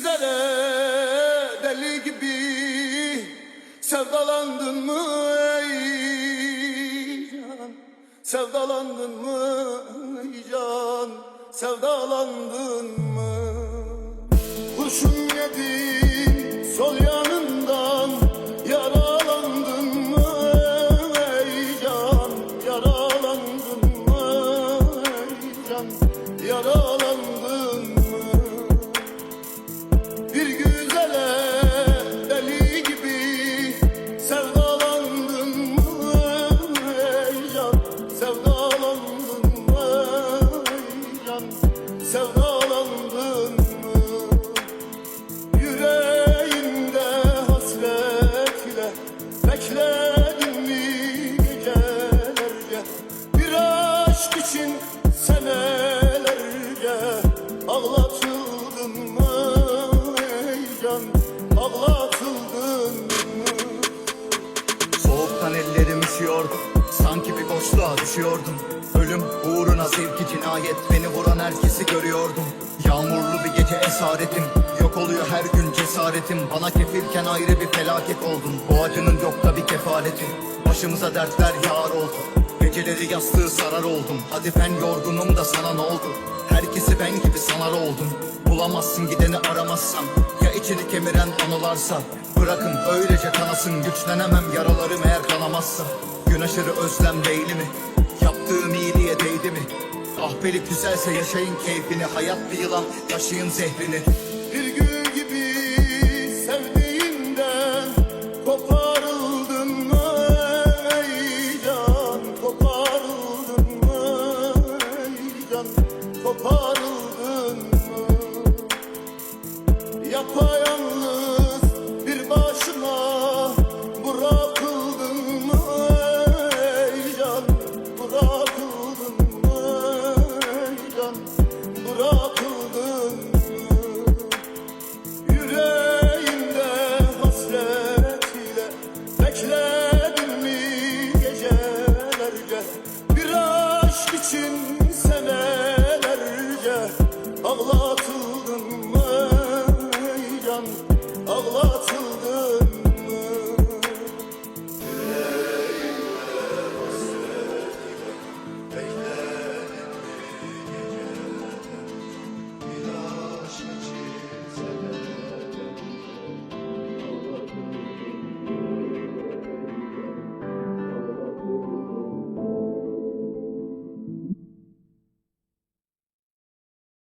güzele deli gibi sevdalandın mı ey can? Sevdalandın mı ey can? Sevdalandın mı? Kurşun yedin sol yanından, yaralandın mı ey can? Yaralandın mı ey can? Yaralandın mı? Bir güzele deli gibi sevdalandın mı ey can? Sevdalandın mı ey can? Sevdalandın mı? Yüreğimde hasret ile bekledin mi gecelerce? Bir aşk için senelerce ağlatıldın mı ey can? Ağlatıldın mı? Soğuktan ellerim üşüyordu, sanki bir boşluğa düşüyordum. Ölüm uğruna sevgi cinayet, beni vuran herkesi görüyordum. Yağmurlu bir gece esaretim, yok oluyor her gün cesaretim. Bana kefilken ayrı bir felaket oldun, bu acının yok da bir kefareti. Başımıza dertler yağar oldu, geceleri yastığı sarar oldum. Hadi ben yorgunum da sana ne oldu? Herkesi ben gibi sanar oldum. Bulamazsın gideni aramazsan, ya içini kemiren anılarsa. Bırakın öylece kanasın, güçlenemem yaralarım eğer kanamazsa. Gün aşırı özlem değil mi? Yaptığım iyiliğe değdi mi? Ahbelik güzelse yaşayın keyfini, hayat bir yılan taşıyın zehrini. Bir gül gibi sevdiğinden koparıldın mı ey can? Koparıldın mı ey can? Koparıldın mı? Yapayalnız bir başına bırakıldın mı ey can? Bırakıldın mı ey can? Bırakıldın mı? Yüreğimde hasret ile bekledin mi gecelerce? Bir aşk için senelerce ağlatıldın mı ey can? Ağlatıldın